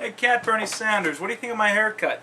Hey, Cat Bernie Sanders, what do you think of my haircut?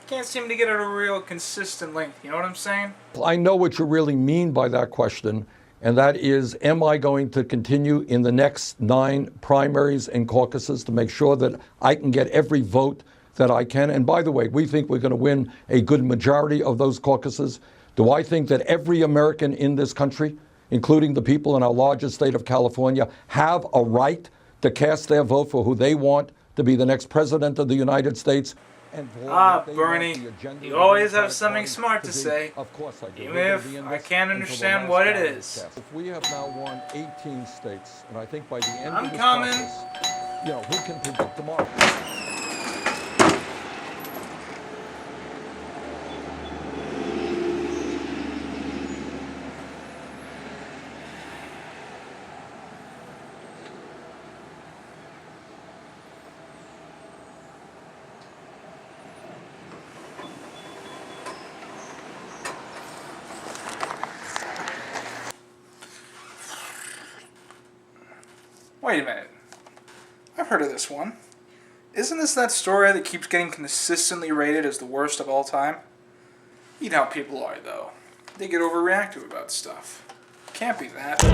Can't seem to get it a real consistent length, you know what I'm saying? I know what you really mean by that question, and that is, am I going to continue in the next 9 primaries and caucuses to make sure that I can get every vote that I can? And by the way, we think we're going to win a good majority of those caucuses. Do I think that every American in this country, including the people in our largest state of California, have a right to cast their vote for who they want to be the next president of the United States? Bernie, you always have something smart to say, Of course I do. even if I can't understand what it is. If we have now won 18 states, and I think by the end I'm of this coming. process, who can predict tomorrow? Wait a minute. I've heard of this one. Isn't this that story that keeps getting consistently rated as the worst of all time? You know how people are, though. They get overreactive about stuff. Can't be that.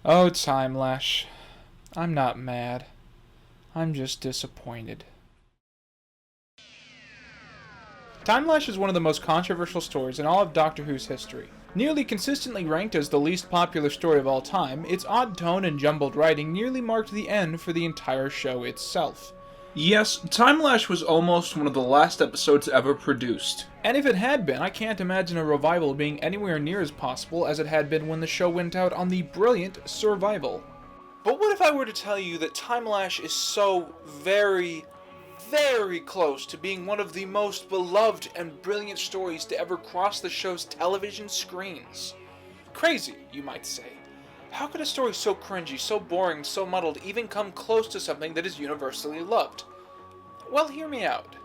Oh, Timelash. I'm not mad. I'm just disappointed. Timelash is one of the most controversial stories in all of Doctor Who's history. Nearly consistently ranked as the least popular story of all time, its odd tone and jumbled writing nearly marked the end for the entire show itself. Yes, Timelash was almost one of the last episodes ever produced. And if it had been, I can't imagine a revival being anywhere near as possible as it had been when the show went out on the brilliant Survival. But what if I were to tell you that Timelash is so very close to being one of the most beloved and brilliant stories to ever cross the show's television screens? Crazy, you might say. How could a story so cringy, so boring, so muddled even come close to something that is universally loved? Well, hear me out.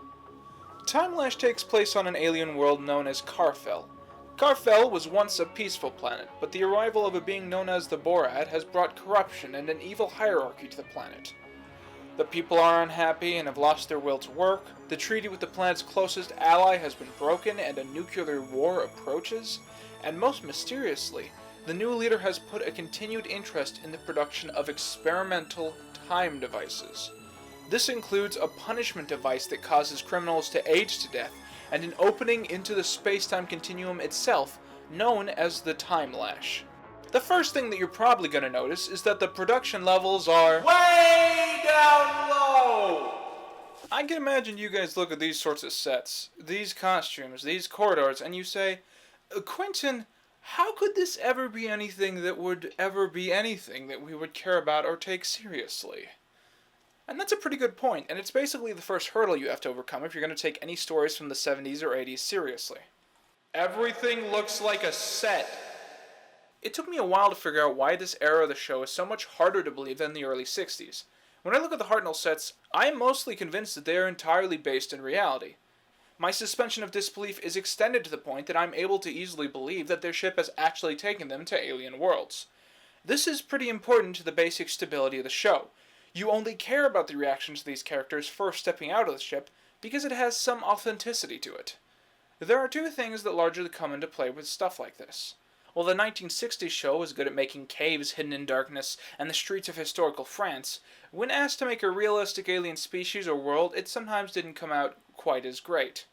Timelash takes place on an alien world known as Carfel. Carfel was once a peaceful planet, but the arrival of a being known as the Borat has brought corruption and an evil hierarchy to the planet. The people are unhappy and have lost their will to work, the treaty with the planet's closest ally has been broken and a nuclear war approaches, and most mysteriously, the new leader has put a continued interest in the production of experimental time devices. This includes a punishment device that causes criminals to age to death, and an opening into the space-time continuum itself, known as the Timelash. The first thing that you're probably going to notice is that the production levels are way down low! I can imagine you guys look at these sorts of sets, these costumes, these corridors, and you say, Quinton, how could this ever be anything that would ever be anything that we would care about or take seriously? And that's a pretty good point, and it's basically the first hurdle you have to overcome if you're going to take any stories from the 70s or 80s seriously. Everything looks like a set. It took me a while to figure out why this era of the show is so much harder to believe than the early 60s. When I look at the Hartnell sets, I am mostly convinced that they are entirely based in reality. My suspension of disbelief is extended to the point that I'm able to easily believe that their ship has actually taken them to alien worlds. This is pretty important to the basic stability of the show. You only care about the reactions of these characters first stepping out of the ship because it has some authenticity to it. There are two things that largely come into play with stuff like this. While the 1960s show was good at making caves hidden in darkness and the streets of historical France, when asked to make a realistic alien species or world, it sometimes didn't come out quite as great.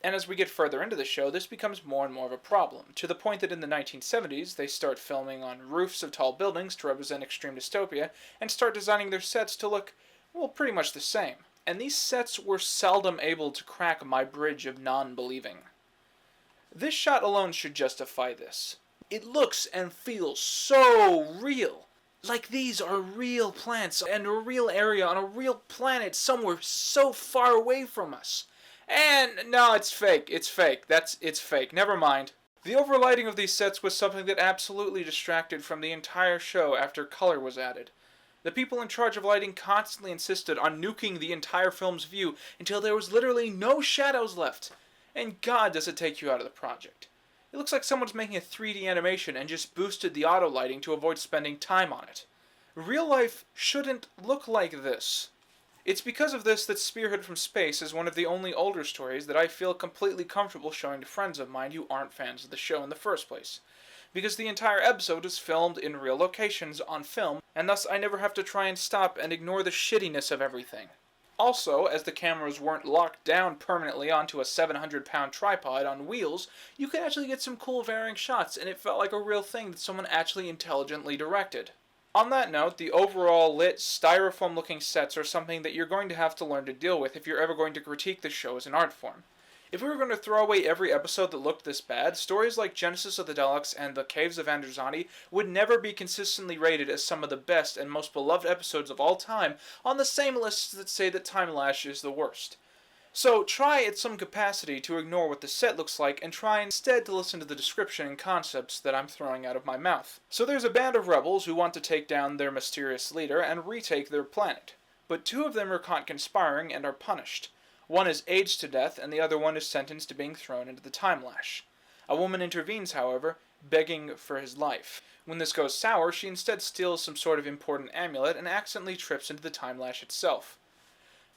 And as we get further into the show, this becomes more and more of a problem, to the point that in the 1970s, they start filming on roofs of tall buildings to represent extreme dystopia, and start designing their sets to look, well, pretty much the same. And these sets were seldom able to crack my bridge of non-believing. This shot alone should justify this. It looks and feels so real. Like these are real plants and a real area on a real planet somewhere so far away from us. And no, it's fake. It's fake. It's fake. Never mind. The overlighting of these sets was something that absolutely distracted from the entire show after color was added. The people in charge of lighting constantly insisted on nuking the entire film's view until there was literally no shadows left. And God, does it take you out of the project. It looks like someone's making a 3D animation and just boosted the auto lighting to avoid spending time on it. Real life shouldn't look like this. It's because of this that Spearhead from Space is one of the only older stories that I feel completely comfortable showing to friends of mine who aren't fans of the show in the first place. Because the entire episode is filmed in real locations on film, and thus I never have to try and stop and ignore the shittiness of everything. Also, as the cameras weren't locked down permanently onto a 700-pound tripod on wheels, you could actually get some cool varying shots, and it felt like a real thing that someone actually intelligently directed. On that note, the overall lit, styrofoam-looking sets are something that you're going to have to learn to deal with if you're ever going to critique the show as an art form. If we were going to throw away every episode that looked this bad, stories like Genesis of the Daleks and The Caves of Androzani would never be consistently rated as some of the best and most beloved episodes of all time on the same lists that say that Timelash is the worst. So try at some capacity to ignore what the set looks like and try instead to listen to the description and concepts that I'm throwing out of my mouth. So there's a band of rebels who want to take down their mysterious leader and retake their planet. But two of them are caught conspiring and are punished. One is aged to death, and the other one is sentenced to being thrown into the Timelash. A woman intervenes, however, begging for his life. When this goes sour, she instead steals some sort of important amulet and accidentally trips into the Timelash itself.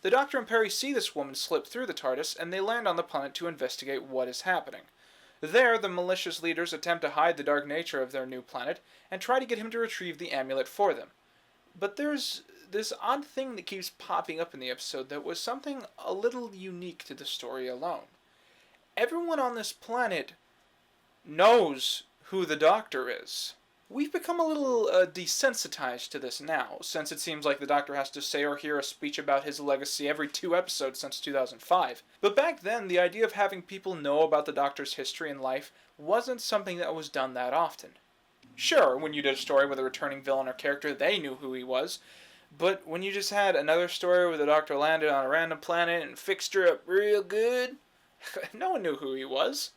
The Doctor and Perry see this woman slip through the TARDIS, and they land on the planet to investigate what is happening. There, the malicious leaders attempt to hide the dark nature of their new planet, and try to get him to retrieve the amulet for them. But there's this odd thing that keeps popping up in the episode that was something a little unique to the story alone. Everyone on this planet knows who the Doctor is. We've become a little desensitized to this now, since it seems like the Doctor has to say or hear a speech about his legacy every 2 episodes since 2005. But back then, the idea of having people know about the Doctor's history and life wasn't something that was done that often. Sure, when you did a story with a returning villain or character, they knew who he was. But when you just had another story where the Doctor landed on a random planet and fixed her up real good, no one knew who he was.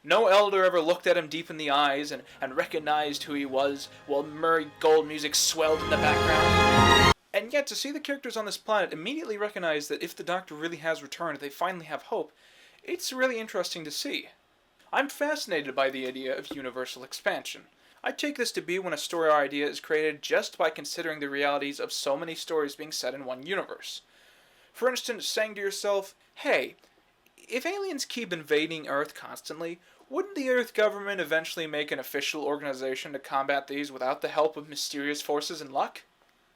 No elder ever looked at him deep in the eyes and recognized who he was while Murray Gold music swelled in the background. And yet, to see the characters on this planet immediately recognize that if the Doctor really has returned, they finally have hope, it's really interesting to see. I'm fascinated by the idea of universal expansion. I take this to be when a story idea is created just by considering the realities of so many stories being set in one universe. For instance, saying to yourself, hey, if aliens keep invading Earth constantly, wouldn't the Earth government eventually make an official organization to combat these without the help of mysterious forces and luck?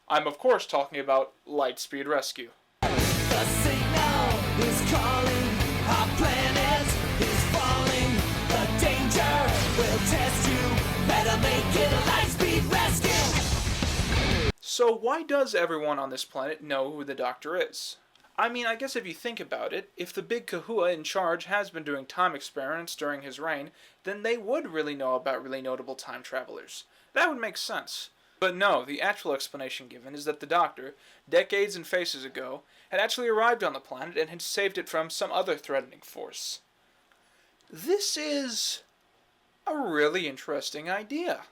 I'm of course talking about Lightspeed Rescue. The signal is calling, our planet is falling, the danger will test you, better make it a Lightspeed Rescue! So why does everyone on this planet know who the Doctor is? I mean, I guess if you think about it, if the big kahua in charge has been doing time experiments during his reign, then they would really know about really notable time travelers. That would make sense. But no, the actual explanation given is that the Doctor, decades and faces ago, had actually arrived on the planet and had saved it from some other threatening force. This is a really interesting idea.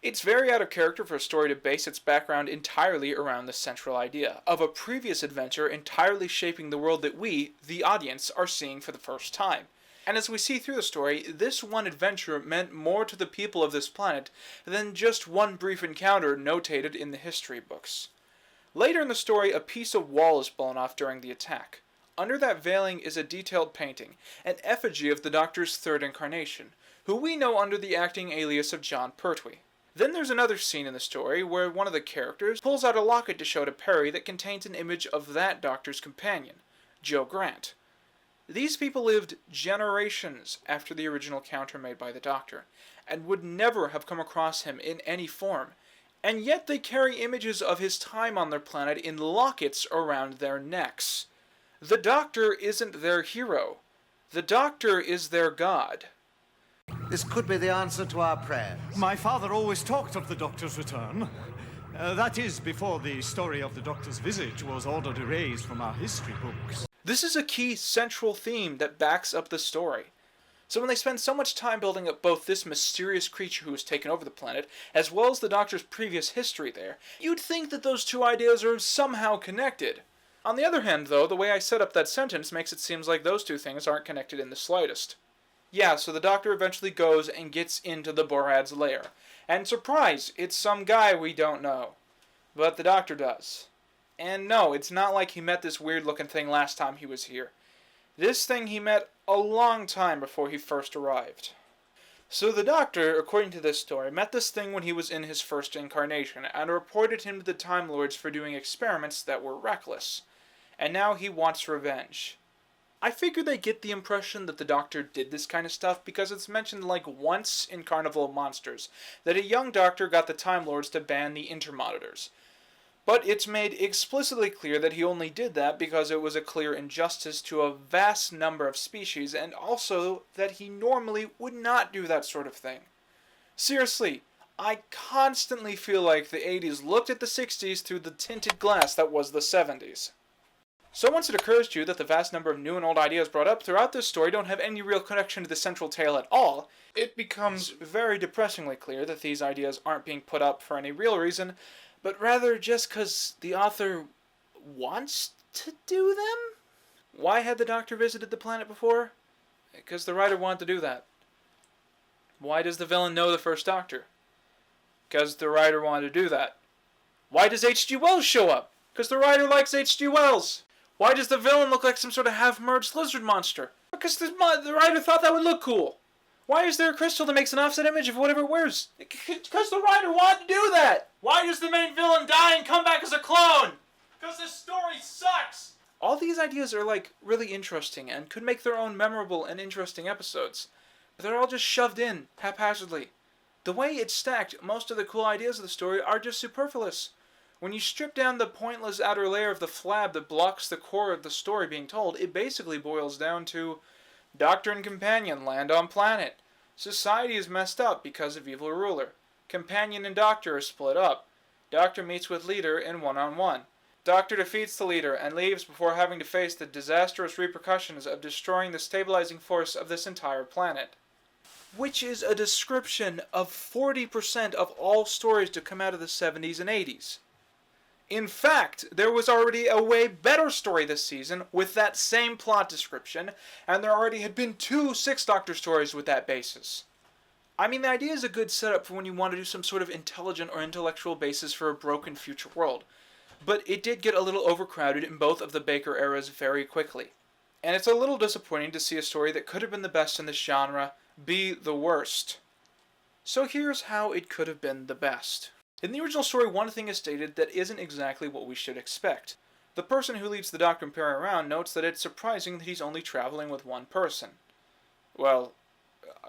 It's very out of character for a story to base its background entirely around the central idea of a previous adventure entirely shaping the world that we, the audience, are seeing for the first time. And as we see through the story, this one adventure meant more to the people of this planet than just one brief encounter notated in the history books. Later in the story, a piece of wall is blown off during the attack. Under that veiling is a detailed painting, an effigy of the Doctor's third incarnation, who we know under the acting alias of John Pertwee. Then there's another scene in the story where one of the characters pulls out a locket to show to Perry that contains an image of that Doctor's companion, Joe Grant. These people lived generations after the original encounter made by the Doctor, and would never have come across him in any form, and yet they carry images of his time on their planet in lockets around their necks. The Doctor isn't their hero. The Doctor is their god. This could be the answer to our prayers. My father always talked of the Doctor's return. That is, before the story of the Doctor's visit was ordered erased from our history books. This is a key central theme that backs up the story. So when they spend so much time building up both this mysterious creature who has taken over the planet, as well as the Doctor's previous history there, you'd think that those two ideas are somehow connected. On the other hand, though, the way I set up that sentence makes it seem like those two things aren't connected in the slightest. Yeah, so the Doctor eventually goes and gets into the Borad's lair. And surprise, it's some guy we don't know. But the Doctor does. And no, it's not like he met this weird looking thing last time he was here. This thing he met a long time before he first arrived. So the Doctor, according to this story, met this thing when he was in his first incarnation, and reported him to the Time Lords for doing experiments that were reckless. And now he wants revenge. I figure they get the impression that the Doctor did this kind of stuff because it's mentioned like once in Carnival of Monsters that a young Doctor got the Time Lords to ban the Intermonitors. But it's made explicitly clear that he only did that because it was a clear injustice to a vast number of species, and also that he normally would not do that sort of thing. Seriously, I constantly feel like the 80s looked at the 60s through the tinted glass that was the 70s. So once it occurs to you that the vast number of new and old ideas brought up throughout this story don't have any real connection to the central tale at all, it becomes very depressingly clear that these ideas aren't being put up for any real reason, but rather just because the author wants to do them? Why had the Doctor visited the planet before? Because the writer wanted to do that. Why does the villain know the first Doctor? Because the writer wanted to do that. Why does H.G. Wells show up? Because the writer likes H.G. Wells. Why does the villain look like some sort of half-merged lizard monster? Because the writer thought that would look cool. Why is there a crystal that makes an offset image of whatever it wears? Because the writer wanted to do that! Why does the main villain die and come back as a clone? Because this story sucks! All these ideas are like really interesting and could make their own memorable and interesting episodes. But they're all just shoved in, haphazardly. The way it's stacked, most of the cool ideas of the story are just superfluous. When you strip down the pointless outer layer of the flab that blocks the core of the story being told, it basically boils down to Doctor and Companion land on planet. Society is messed up because of evil ruler. Companion and Doctor are split up. Doctor meets with leader in one-on-one. Doctor defeats the leader and leaves before having to face the disastrous repercussions of destroying the stabilizing force of this entire planet. Which is a description of 40% of all stories to come out of the 70s and 80s. In fact, there was already a way better story this season with that same plot description, and there already had been 2 Sixth Doctor stories with that basis. I mean, the idea is a good setup for when you want to do some sort of intelligent or intellectual basis for a broken future world, but it did get a little overcrowded in both of the Baker eras very quickly. And it's a little disappointing to see a story that could have been the best in this genre be the worst. So here's how it could have been the best. In the original story, one thing is stated that isn't exactly what we should expect. The person who leads the Doctor and Perry around notes that it's surprising that he's only traveling with one person. Well,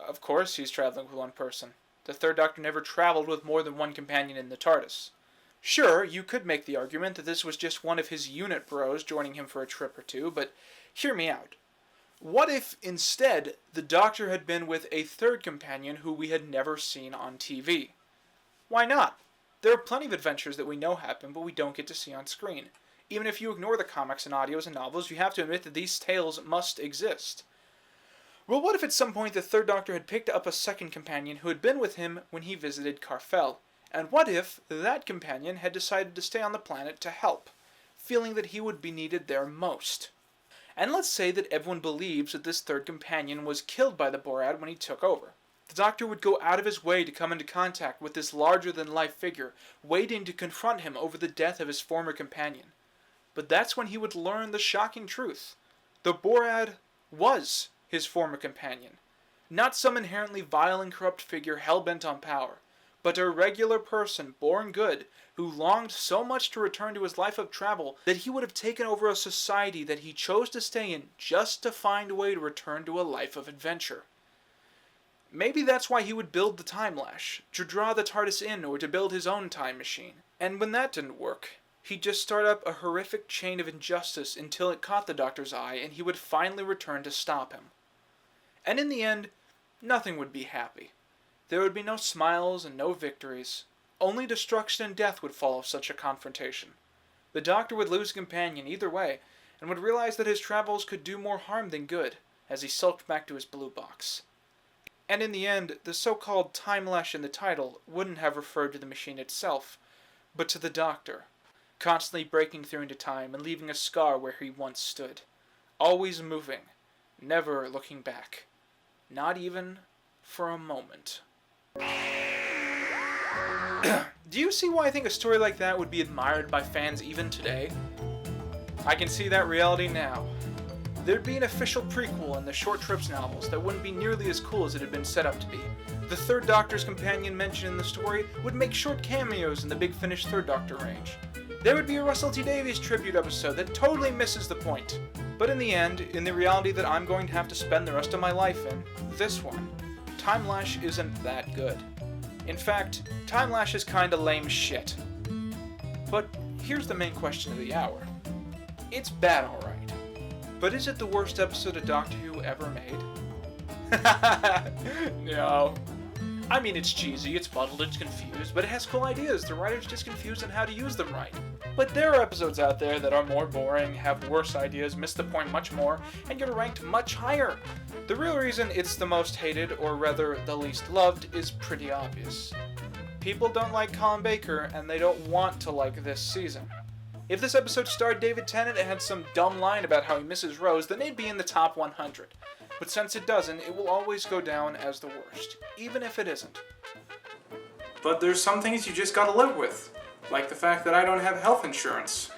of course he's traveling with one person. The third Doctor never traveled with more than one companion in the TARDIS. Sure, you could make the argument that this was just one of his unit bros joining him for a trip or two, but hear me out. What if, instead, the Doctor had been with a third companion who we had never seen on TV? Why not? There are plenty of adventures that we know happen, but we don't get to see on screen. Even if you ignore the comics and audios and novels, you have to admit that these tales must exist. Well, what if at some point the third Doctor had picked up a second companion who had been with him when he visited Carfel? And what if that companion had decided to stay on the planet to help, feeling that he would be needed there most? And let's say that everyone believes that this third companion was killed by the Borad when he took over. The Doctor would go out of his way to come into contact with this larger-than-life figure, waiting to confront him over the death of his former companion. But that's when he would learn the shocking truth. The Borad was his former companion. Not some inherently vile and corrupt figure hell-bent on power, but a regular person, born good, who longed so much to return to his life of travel that he would have taken over a society that he chose to stay in just to find a way to return to a life of adventure. Maybe that's why he would build the Timelash, to draw the TARDIS in or to build his own time machine. And when that didn't work, he'd just start up a horrific chain of injustice until it caught the Doctor's eye and he would finally return to stop him. And in the end, nothing would be happy. There would be no smiles and no victories. Only destruction and death would follow such a confrontation. The Doctor would lose a companion either way, and would realize that his travels could do more harm than good, as he sulked back to his blue box. And in the end, the so-called Timelash in the title wouldn't have referred to the machine itself, but to the Doctor, constantly breaking through into time and leaving a scar where he once stood, always moving, never looking back. Not even for a moment. Do you see why I think a story like that would be admired by fans even today? I can see that reality now. There'd be an official prequel in the Short Trips novels that wouldn't be nearly as cool as it had been set up to be. The Third Doctor's companion mentioned in the story would make short cameos in the Big Finish Third Doctor range. There would be a Russell T Davies tribute episode that totally misses the point. But in the end, in the reality that I'm going to have to spend the rest of my life in, this one, Timelash isn't that good. In fact, Timelash is kinda lame shit. But here's the main question of the hour. It's bad, alright. But is it the worst episode of Doctor Who ever made? No. I mean, it's cheesy, it's muddled, it's confused, but it has cool ideas. The writer's just confused on how to use them right. But there are episodes out there that are more boring, have worse ideas, miss the point much more, and get ranked much higher. The real reason it's the most hated, or rather the least loved, is pretty obvious. People don't like Colin Baker, and they don't want to like this season. If this episode starred David Tennant and had some dumb line about how he misses Rose, then it'd be in the top 100. But since it doesn't, it will always go down as the worst, even if it isn't. But there's some things you just gotta live with, like the fact that I don't have health insurance.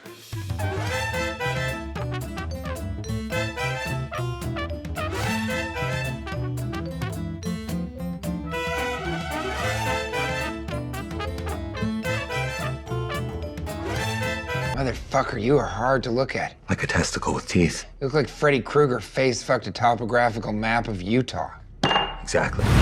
Motherfucker, you are hard to look at. Like a testicle with teeth. You look like Freddy Krueger face fucked a topographical map of Utah. Exactly.